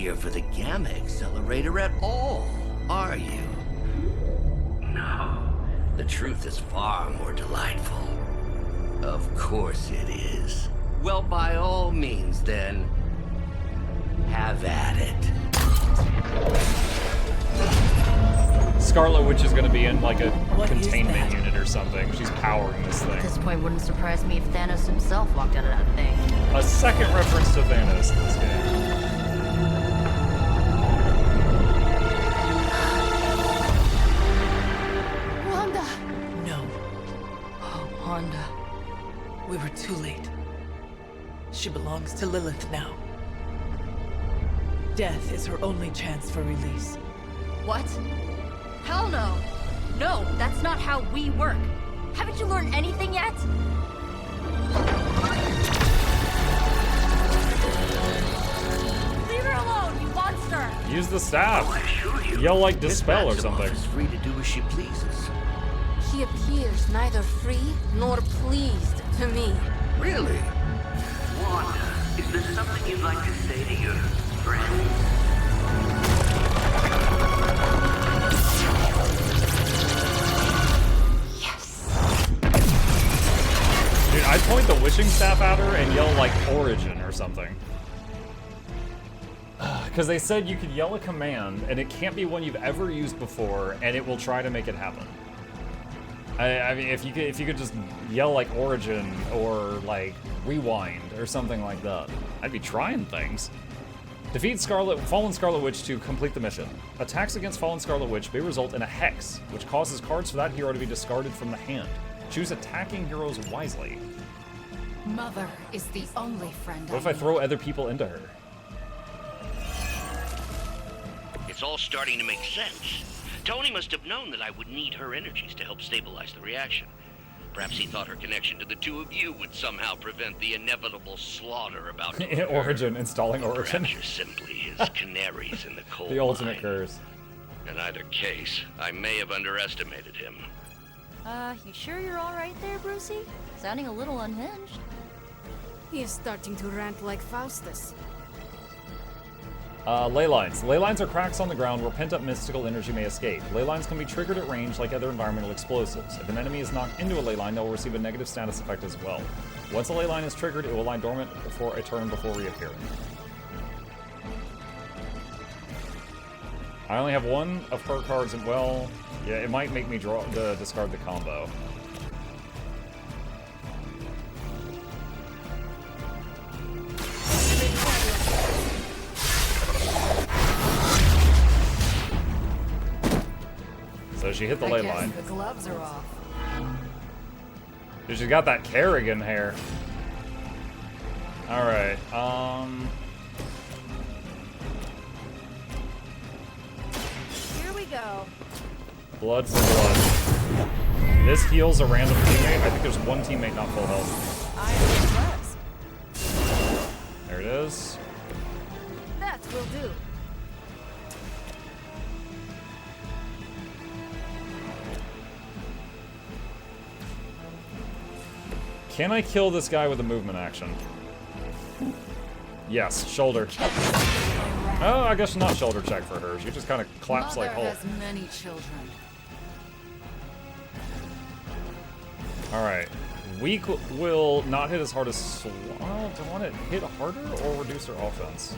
here for the gamma accelerator at all, are you? No. The truth is far more delightful. Of course it is. Well, by all means, then, have at it. Scarlet Witch is gonna be in like a containment unit or something. She's powering this thing. At this point, wouldn't surprise me if Thanos himself walked out of that thing. A second reference to Thanos in this game. Wanda! No, Oh, Wanda. we were too late. She belongs to Lilith now. Death is her only chance for release. What? Hell no! No, that's not how we work. Haven't you learned anything yet? Leave her alone, you monster! Use the staff. I assure you, Yell like Miss Dispel or Maximoff something. is free to do as she pleases. She appears neither free nor pleased to me. Really? Wanda, is there something you'd like to say to your friends? Dude, I'd point the wishing staff at her and yell like Origin or something. Because they said you could yell a command and it can't be one you've ever used before and it will try to make it happen. I mean, if you could just yell like Origin or like Rewind or something like that, I'd be trying things. Defeat Fallen Scarlet Witch to complete the mission. Attacks against Fallen Scarlet Witch may result in a hex, which causes cards for that hero to be discarded from the hand. Choose attacking heroes wisely. Mother is the only friend What if I throw other people into her? It's all starting to make sense. Tony must have known that I would need her energies to help stabilize the reaction. Perhaps he thought her connection to the two of you would somehow prevent the inevitable slaughter about to occur. Origin, installing Origin. Perhaps you're simply his canaries in the coal The ultimate mine. curse. In either case, I may have underestimated him. You sure you're alright there, Brucey? Sounding a little unhinged. He is starting to rant like Faustus. Ley lines. Ley lines are cracks on the ground where pent-up mystical energy may escape. Ley lines can be triggered at range like other environmental explosives. If an enemy is knocked into a ley line, they'll receive a negative status effect as well. Once a ley line is triggered, it will lie dormant for a turn before reappearing. I only have one of her cards, and well, yeah, it might make me discard the combo. So she hit the ley line. The gloves are off. Dude, she's got that Kerrigan hair. Alright, Here we go. blood for blood. This heals a random teammate. I think there's one teammate not full health. I am impressed. There it is. That will do. Can I kill this guy with a movement action? Yes, shoulder. Oh, I guess not shoulder check for her. She just kind of claps like Hulk. has many children. Alright. Weak will not hit as hard as... Well, do I want to hit harder or reduce her offense?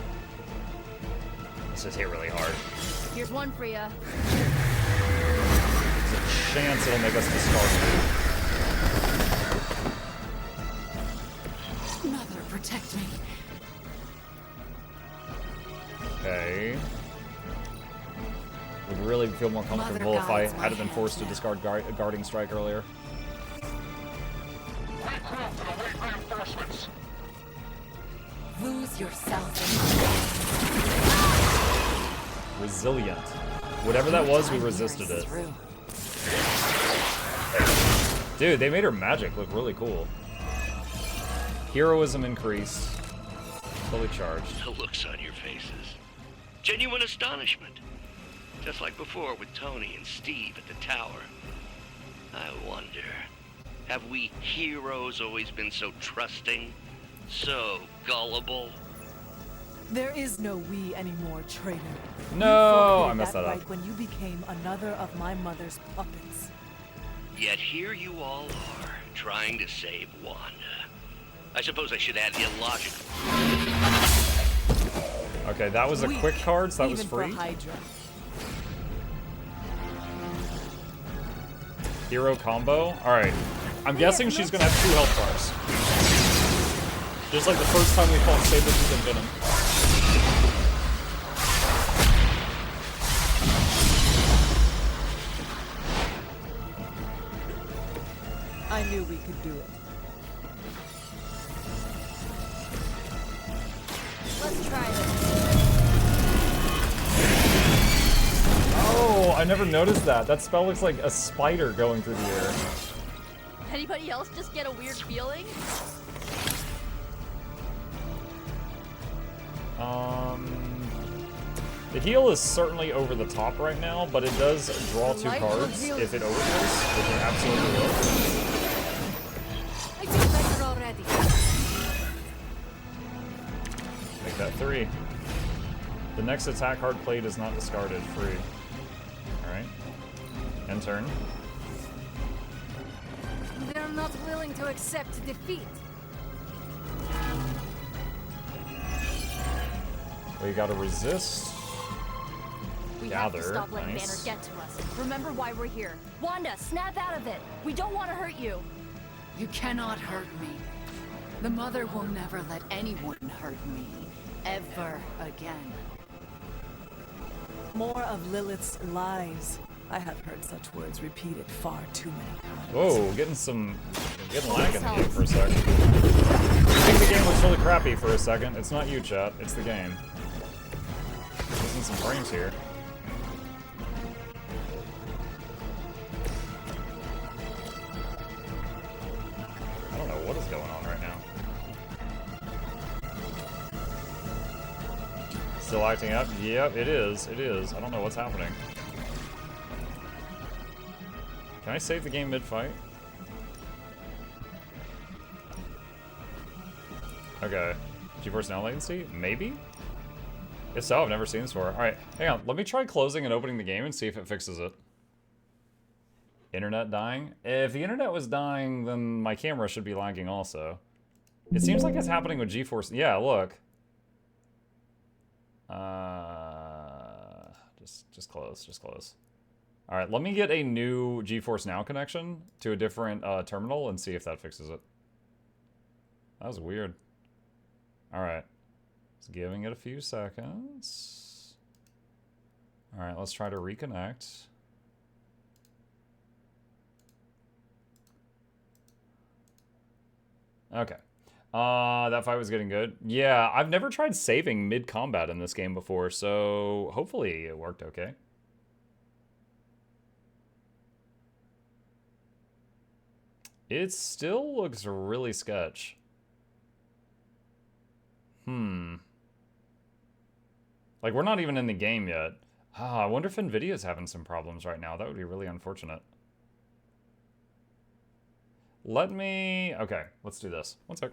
Let's just hit really hard. Here's one for ya. There's a chance it'll make us discard. Mother, protect me. Okay. Would really feel more comfortable if I guides my hadn't been forced to hand discard Guarding Strike earlier. Lose yourself Resilient. Whatever that was, we resisted it. Dude, they made her magic look really cool. Heroism increased. Fully charged. The looks on your faces. Genuine astonishment. Just like before with Tony and Steve at the tower. I wonder, have we heroes always been so trusting? So gullible? There is no we anymore, traitor. No, You I messed that up. right when you became another of my mother's puppets. Yet here you all are, trying to save Wanda. I suppose I should add illogical. Okay, that was a Weak, quick card, so that was even for free. Hydra. Hero combo. Alright. I'm guessing she's gonna have 2 health bars. Just like the first time we fought Sabretooth and Venom. I knew we could do it. Let's try this. Oh, I never noticed that. That spell looks like a spider going through the air. Anybody else just get a weird feeling? The heal is certainly over the top right now, but it does draw 2 light will cards heal. if it overfills, which it absolutely will. I feel better already. Make that 3. The next attack card played is not discarded. Free. Alright. End turn. They're not willing to accept defeat. We gotta resist. We have to Gather. stop letting Nice. Banner get to us. Remember why we're here. Wanda, snap out of it. We don't want to hurt you. You cannot hurt me. The Mother will never let anyone hurt me. Ever again. More of Lilith's lies. I have heard such words repeated far too many times. Whoa, getting lag in the game for a second. I think the game looks really crappy for a second. It's not you, chat. It's the game. Losing some frames here. I don't know what is going on right now. Still acting up? Yep, it is. It is. I don't know what's happening. Can I save the game mid-fight? Okay. GeForce Now latency? Maybe? If so, I've never seen this before. Alright, hang on. Let me try closing and opening the game and see if it fixes it. Internet dying? If the internet was dying, then my camera should be lagging also. It seems like it's happening with GeForce. Yeah, look. Just close. Alright, let me get a new GeForce Now connection to a different terminal and see if that fixes it. That was weird. Alright. Just giving it a few seconds. Alright, let's try to reconnect. Okay. That fight was getting good. Yeah, I've never tried saving mid-combat in this game before, so hopefully it worked okay. It still looks really sketch. Like, we're not even in the game yet. I wonder if NVIDIA's having some problems right now. That would be really unfortunate. Okay, let's do this. One sec.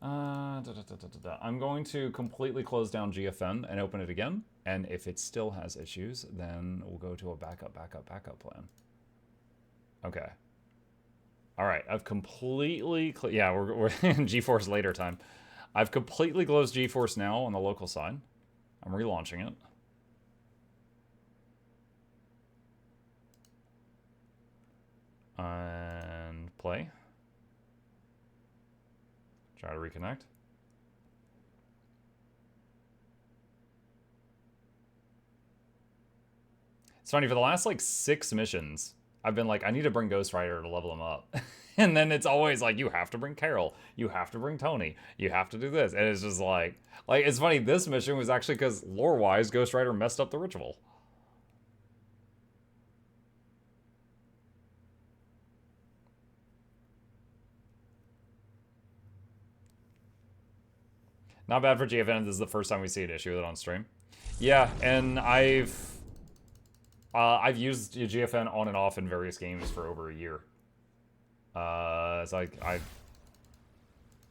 I'm going to completely close down GFN and open it again. And if it still has issues, then we'll go to a backup plan. Okay. All right, I've completely... yeah, we're in GeForce later time. I've completely closed GeForce Now on the local side. I'm relaunching it. And play. Try to reconnect. It's funny, for the last like 6 missions, I've been like, I need to bring Ghost Rider to level him up. And then it's always like, you have to bring Carol, you have to bring Tony, you have to do this. And it's just like it's funny, this mission was actually because lore-wise, Ghost Rider messed up the ritual. Not bad for GFN. This is the first time we see an issue with it on stream. Yeah, and I've used GFN on and off in various games for over a year. It's like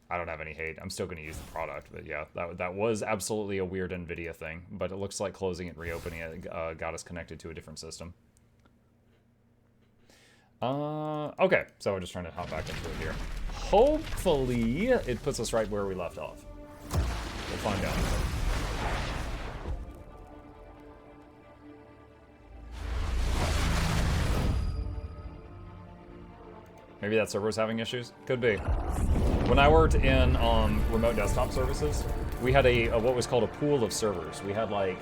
I don't have any hate. I'm still going to use the product, but yeah, that was absolutely a weird NVIDIA thing. But it looks like closing it and reopening it got us connected to a different system. Okay, so we're just trying to hop back into it here. Hopefully, it puts us right where we left off. We'll find out. Maybe that server's having issues? Could be. When I worked in remote desktop services, we had a what was called a pool of servers. We had like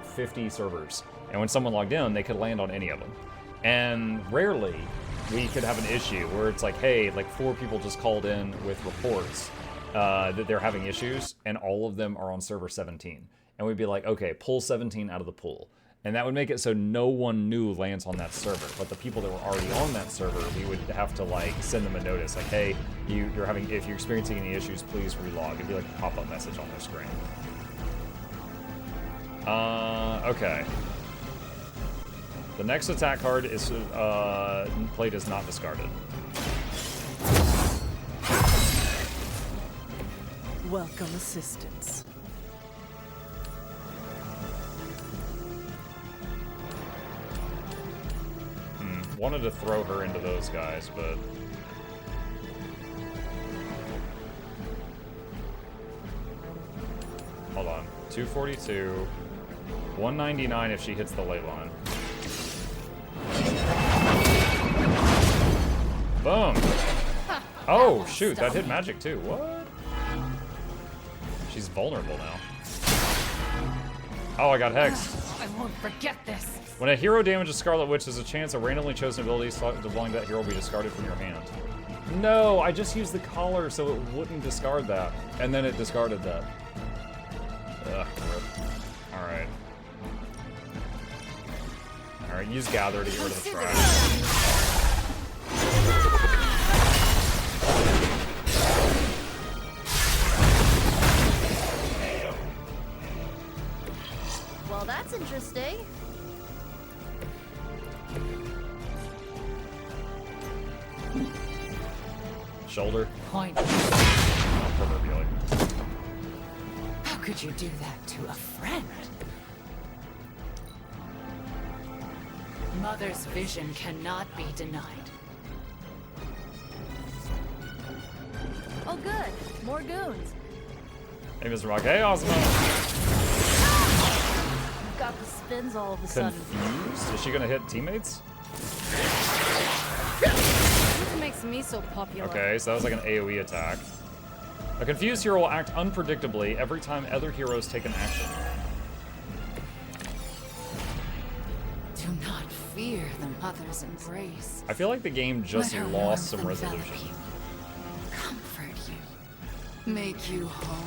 50 servers. And when someone logged in, they could land on any of them. And rarely we could have an issue where it's like, hey, like 4 people just called in with reports that they're having issues, and all of them are on server 17. And we'd be like, okay, pull 17 out of the pool. And that would make it so no one new lands on that server. But the people that were already on that server, we would have to like send them a notice like, hey, you're having, if you're experiencing any issues, please relog. It'd be like a pop-up message on their screen. Okay. The next attack card is plate is not discarded. Welcome assistance. Wanted to throw her into those guys, but hold on. 242, 199 if she hits the ley line. Boom. Oh shoot, that hit magic too. What? She's vulnerable now. Oh, I got hexed. I won't forget this. When a hero damages Scarlet Witch, there's a chance a randomly chosen ability belonging to that hero will be discarded from your hand. No, I just used the collar so it wouldn't discard that. And then it discarded that. Ugh, rip. Alright. Alright, use Gather to get rid of the trash. Well, that's interesting. Shoulder. Point. Proverbially. How could you do that to a friend? Mother's vision cannot be denied. Oh, good. More goons. Hey, Mr. Rock. Hey, Osmo. You've got the spins all of a sudden. Confused? Is she gonna hit teammates? What makes me so popular? Okay, so that was like an AoE attack. A confused hero will act unpredictably every time other heroes take an action. Do not fear the mother's embrace. I feel like the game just Let her lost some warmth envelop resolution. you, comfort you, make you whole.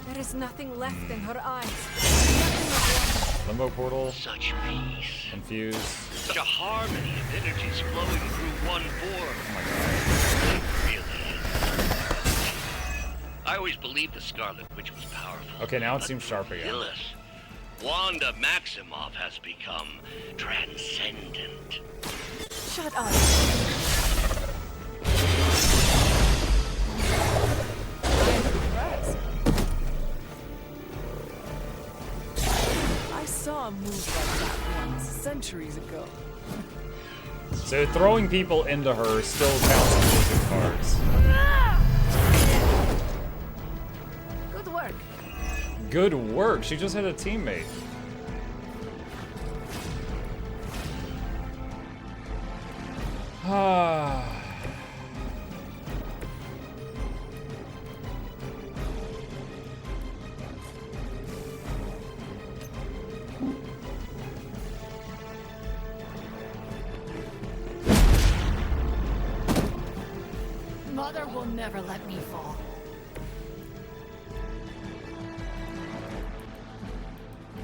There is nothing left in her eyes. Limbo portal, Such peace. confused. Such a harmony of energies flowing through one form. Oh my god. It really is. I always believed the Scarlet Witch was powerful. Okay, now it but seems sharp again. Phyllis, Wanda Maximoff has become transcendent. Shut up. I saw a move like that once, centuries ago. So throwing people into her still counts as losing cards. Good work. Good work. She just hit a teammate. Ah. Mother will never let me fall.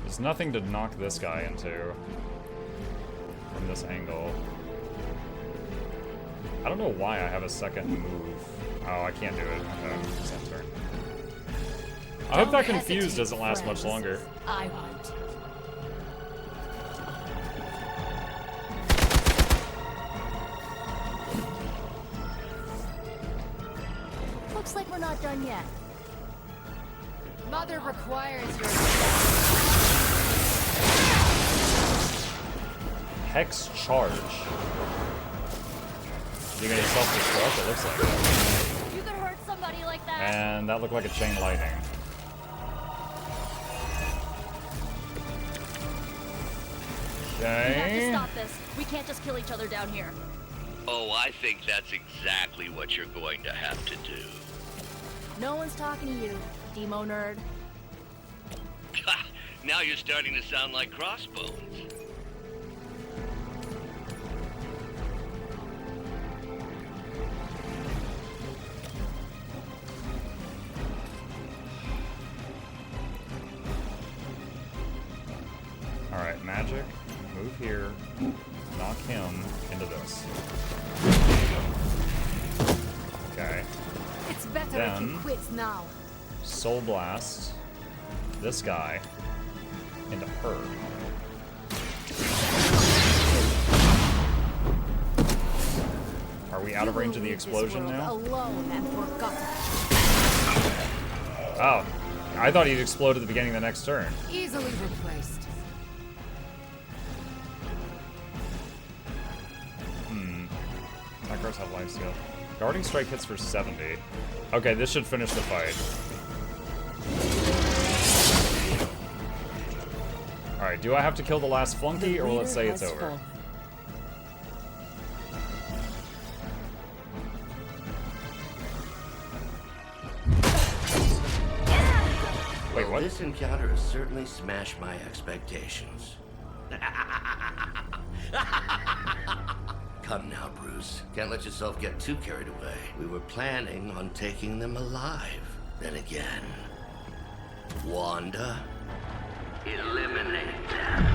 There's nothing to knock this guy into from this angle. I don't know why I have a second move. Oh, I can't do it. Okay, it's end turn. I hope that Don't confused hesitate, doesn't last much friends. longer. I won't. Looks like we're not done yet. Mother requires your... Hex charge. You're gonna self-destruct? It looks like it. You could hurt somebody like that. And that looked like a chain lightning. We have to Okay. stop this. We can't just kill each other down here. Oh, I think that's exactly what you're going to have to do. No one's talking to you, Demo nerd. Now you're starting to sound like Crossbones. Alright, magic. Move here. Knock him into this. Okay. It's better if Then- you quit now. Soul Blast this guy into her. Are we out of range of the explosion now? Alone and forgotten. Oh. I thought he'd explode at the beginning of the next turn. Easily replaced. Macros have life steal. Guarding strike hits for 70. Okay, this should finish the fight. Alright, do I have to kill the last flunky, or will it say it's over? Wait, Well, what? this encounter has certainly smashed my expectations. Come now, Bruce. Can't let yourself get too carried away. We were planning on taking them alive. Then again, Wanda, eliminate them.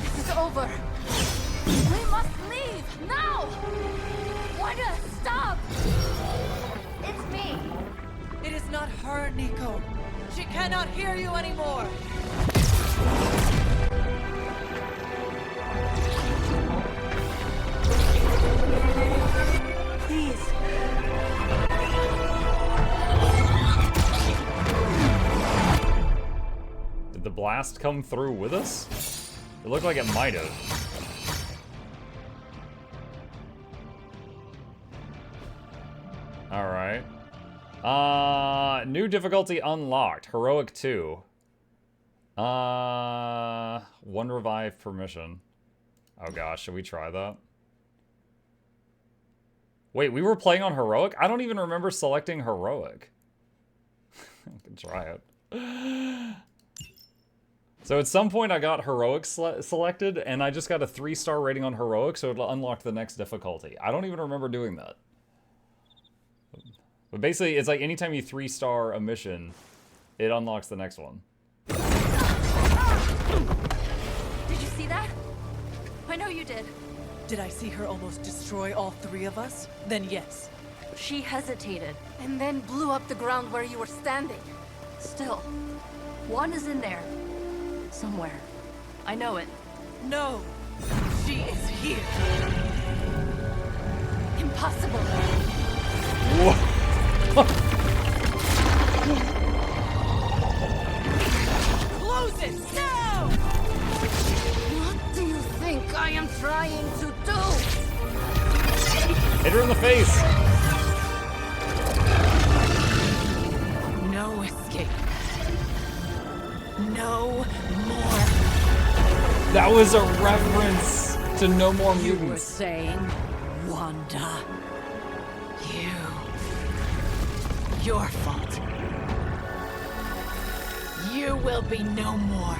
This is over. We must leave now! Wanda, stop! It's me. It is not her, Nico. She cannot hear you anymore. Please. Did the blast come through with us? It looked like it might have. Alright. New difficulty unlocked. Heroic 2. One revive per mission. Oh gosh, should we try that? Wait, we were playing on Heroic? I don't even remember selecting Heroic. I can try it. So at some point I got Heroic selected, and I just got a 3-star rating on Heroic, so it'll unlock the next difficulty. I don't even remember doing that. But basically, it's like anytime you 3-star a mission, it unlocks the next one. Did you see that? I know you did. Did I see her almost destroy all 3 of us? Then yes. She hesitated. And then blew up the ground where you were standing. Still, Wanda's in there. Somewhere. I know it. No. She is here. Impossible. Close it now! What do you think I am trying to do? Hit her in the face! No escape. No more. That was a reference to No More You were Mutants. saying, Wanda. Your fault. You will be no more.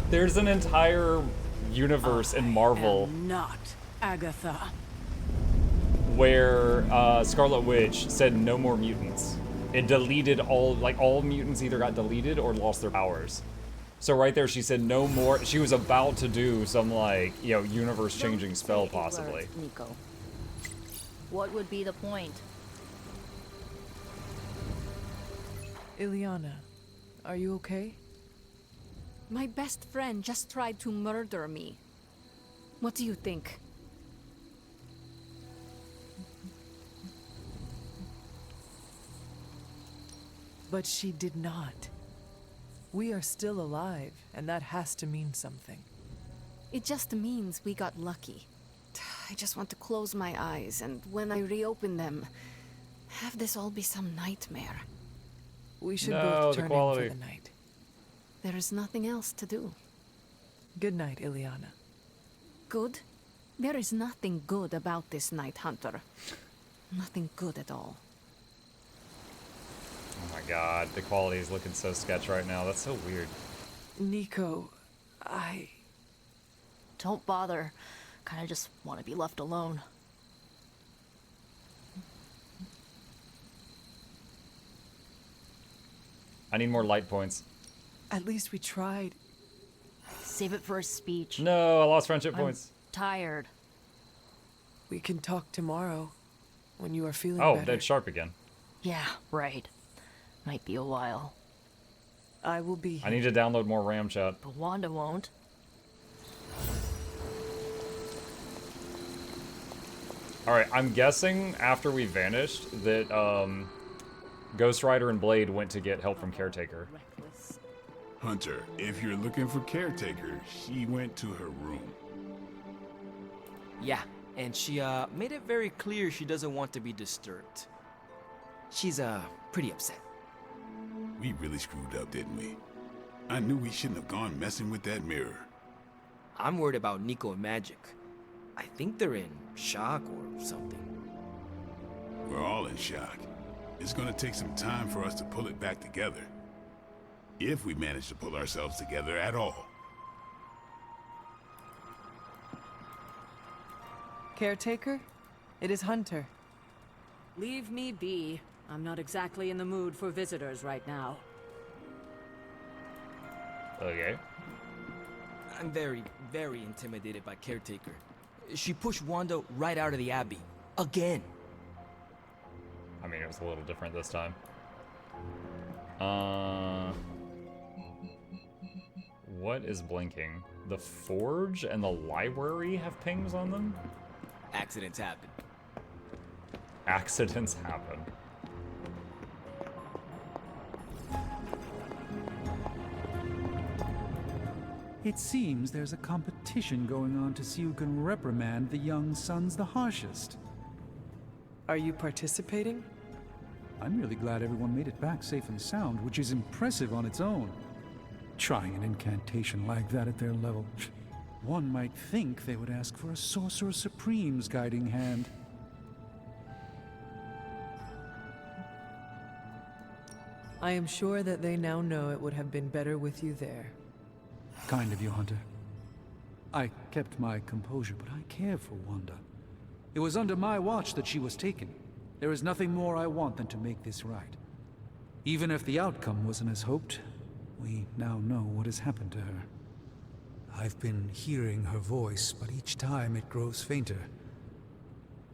There's an entire universe in Marvel Not Agatha. where Scarlet Witch said no more mutants. It deleted all mutants either got deleted or lost their powers. So right there she said no more. She was about to do some universe-changing spell possibly. Nico. What would be the point? Ileana, are you okay? My best friend just tried to murder me. What do you think? But she did not. We are still alive, and that has to mean something. It just means we got lucky. I just want to close my eyes, and when I reopen them, have this all be some nightmare. We should No, both the turn in quality. for the night. There is nothing else to do. Good night, Ileana. Good? There is nothing good about this night, Hunter. Nothing good at all. Oh my god, the quality is looking so sketch right now. That's so weird. Nico, Don't bother. Kinda just want to be left alone. I need more light points. At least we tried. Save it for a speech. No, I lost friendship points. Tired. We can talk tomorrow, when you are feeling Oh, better. that's sharp again. Yeah, right. Might be a while. I will be here. I need to download more RAM chat. But Wanda won't. Alright, I'm guessing after we vanished that Ghost Rider and Blade went to get help from Caretaker. Reckless. Hunter, if you're looking for Caretaker, she went to her room. Yeah, and she made it very clear she doesn't want to be disturbed. She's pretty upset. We really screwed up, didn't we? I knew we shouldn't have gone messing with that mirror. I'm worried about Nico and Magic. I think they're in shock or something. We're all in shock. It's gonna take some time for us to pull it back together. If we manage to pull ourselves together at all. Caretaker? It is Hunter. Leave me be. I'm not exactly in the mood for visitors right now. Okay. I'm very, very intimidated by Caretaker. She pushed Wanda right out of the Abbey. Again. I mean, it was a little different this time. What is blinking? The Forge and the Library have pings on them? Accidents happen. Accidents happen. It seems there's a competition going on to see who can reprimand the young sons the harshest. Are you participating? I'm really glad everyone made it back safe and sound, which is impressive on its own. Trying an incantation like that at their level, one might think they would ask for a Sorcerer Supreme's guiding hand. I am sure that they now know it would have been better with you there. Kind of you, Hunter. I kept my composure, but I care for Wanda. It was under my watch that she was taken. There is nothing more I want than to make this right. Even if the outcome wasn't as hoped, we now know what has happened to her. I've been hearing her voice, but each time it grows fainter.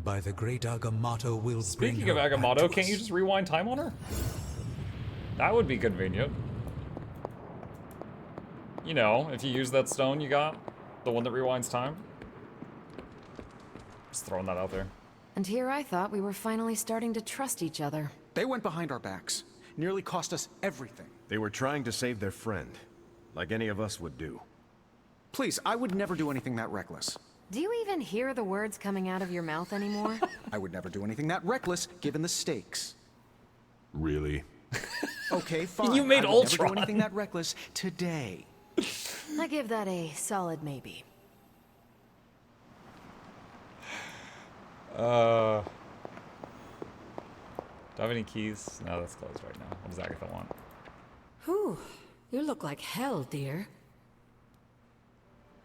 By the great Agamotto will bring her Speaking of back to Agamotto, can't us. you just rewind time on her? That would be convenient. You know, if you use that stone you got, the one that rewinds time. Just throwing that out there. And here I thought we were finally starting to trust each other. They went behind our backs. Nearly cost us everything. They were trying to save their friend, like any of us would do. Please, I would never do anything that reckless. Do you even hear the words coming out of your mouth anymore? I would never do anything that reckless, given the stakes. Really? Okay, fine. You made I would Ultron. never do anything that reckless today. I give that a solid maybe. Do I have any keys? No, that's closed right now. What does Agatha want? Whew. You look like hell, dear.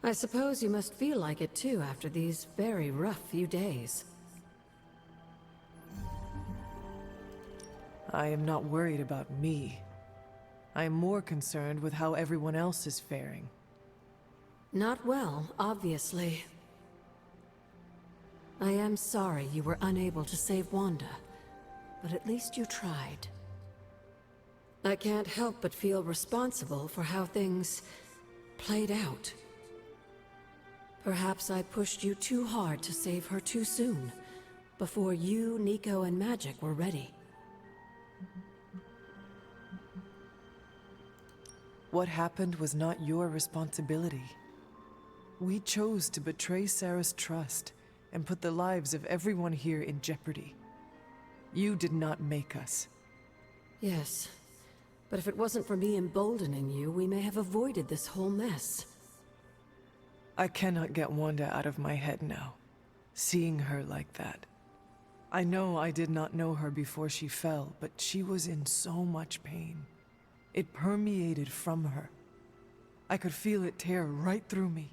I suppose you must feel like it too after these very rough few days. I am not worried about me. I am more concerned with how everyone else is faring. Not well, obviously. I am sorry you were unable to save Wanda, but at least you tried. I can't help but feel responsible for how things played out. Perhaps I pushed you too hard to save her too soon, before you, Nico, and Magic were ready. What happened was not your responsibility. We chose to betray Sarah's trust and put the lives of everyone here in jeopardy. You did not make us. Yes, but if it wasn't for me emboldening you, we may have avoided this whole mess. I cannot get Wanda out of my head now, seeing her like that. I know I did not know her before she fell, but she was in so much pain. It permeated from her. I could feel it tear right through me.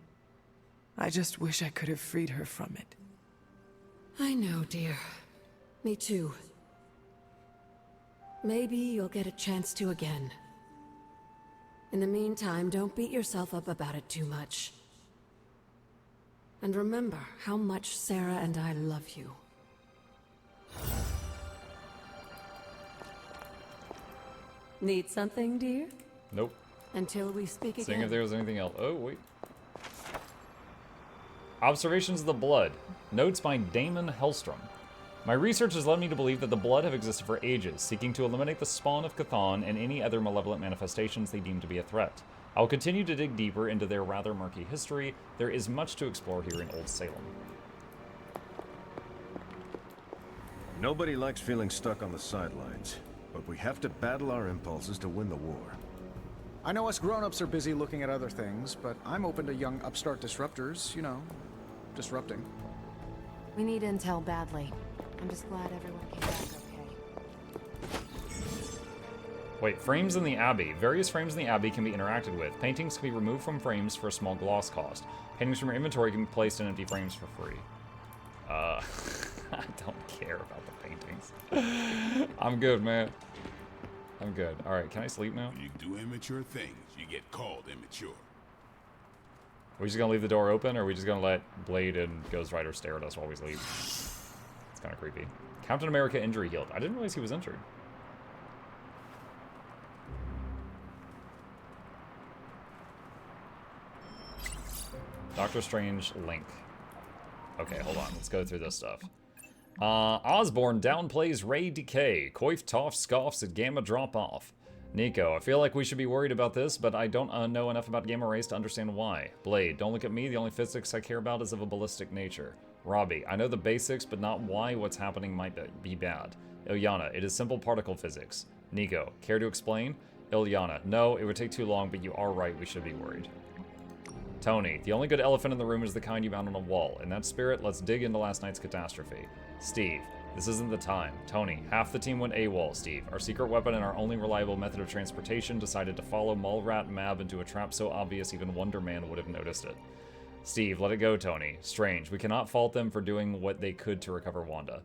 I just wish I could have freed her from it. I know, dear. Me too. Maybe you'll get a chance to again. In the meantime, don't beat yourself up about it too much. And remember how much Sarah and I love you. Need something, dear? Nope. Until we speak again. Seeing if there was anything else. Oh, wait. Observations of the Blood. Notes by Damon Hellstrom. My research has led me to believe that the Blood have existed for ages, seeking to eliminate the spawn of Chthon and any other malevolent manifestations they deem to be a threat. I will continue to dig deeper into their rather murky history. There is much to explore here in Old Salem. Nobody likes feeling stuck on the sidelines, but we have to battle our impulses to win the war. I know us grown-ups are busy looking at other things, but I'm open to young upstart disruptors, you know, disrupting. We need intel badly. I'm just glad everyone came back okay. Wait, frames in the Abbey. Various frames in the Abbey can be interacted with. Paintings can be removed from frames for a small gloss cost. Paintings from your inventory can be placed in empty frames for free. I don't care about the paintings. I'm good, man. I'm good. Alright, can I sleep now? When you do immature things, you get called immature. Are we just gonna leave the door open, or are we just gonna let Blade and Ghost Rider stare at us while we sleep? It's kind of creepy. Captain America injury healed. I didn't realize he was injured. Doctor Strange link. Okay, hold on. Let's go through this stuff. Osborn downplays Ray Decay. Coif Toff scoffs at Gamma Drop Off. Nico, I feel like we should be worried about this, but I don't know enough about gamma rays to understand why. Blade, don't look at me. The only physics I care about is of a ballistic nature. Robbie, I know the basics, but not why what's happening might be bad. Ilyana, it is simple particle physics. Nico, care to explain? Ilyana, no, it would take too long, but you are right. We should be worried. Tony, the only good elephant in the room is the kind you mount on a wall. In that spirit, let's dig into last night's catastrophe. Steve, this isn't the time. Tony, half the team went AWOL, Steve. Our secret weapon and our only reliable method of transportation decided to follow Mallrat Mab into a trap so obvious even Wonder Man would have noticed it. Steve, let it go, Tony. Strange, we cannot fault them for doing what they could to recover Wanda.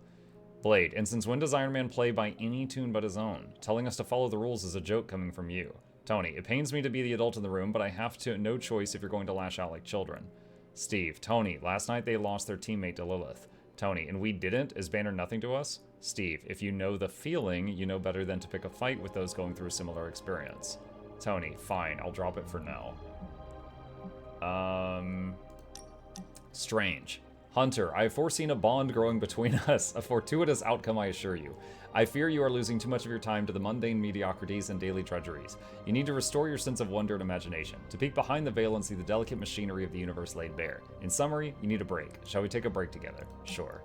Blade, and since when does Iron Man play by any tune but his own? Telling us to follow the rules is a joke coming from you. Tony, it pains me to be the adult in the room, but I have no choice if you're going to lash out like children. Steve, Tony, last night they lost their teammate to Lilith. Tony, and we didn't? Is Banner nothing to us? Steve, if you know the feeling, you know better than to pick a fight with those going through a similar experience. Tony, fine, I'll drop it for now. Strange. Hunter, I have foreseen a bond growing between us, a fortuitous outcome I assure you. I fear you are losing too much of your time to the mundane mediocrities and daily drudgeries. You need to restore your sense of wonder and imagination, to peek behind the veil and see the delicate machinery of the universe laid bare. In summary, you need a break. Shall we take a break together? Sure.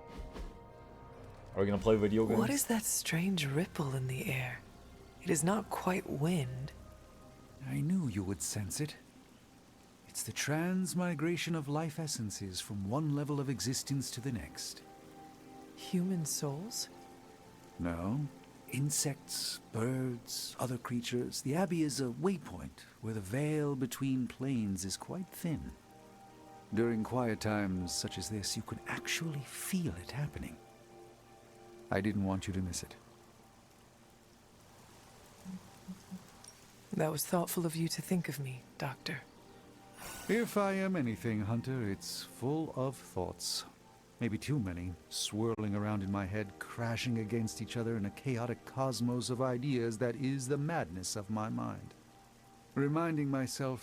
Are we gonna play video games? What is that strange ripple in the air? It is not quite wind. I knew you would sense it. It's the transmigration of life essences from one level of existence to the next. Human souls? No. Insects, birds, other creatures. The Abbey is a waypoint where the veil between planes is quite thin. During quiet times such as this, you could actually feel it happening. I didn't want you to miss it. That was thoughtful of you to think of me, Doctor. If I am anything, Hunter, it's full of thoughts. Maybe too many, swirling around in my head, crashing against each other in a chaotic cosmos of ideas that is the madness of my mind. Reminding myself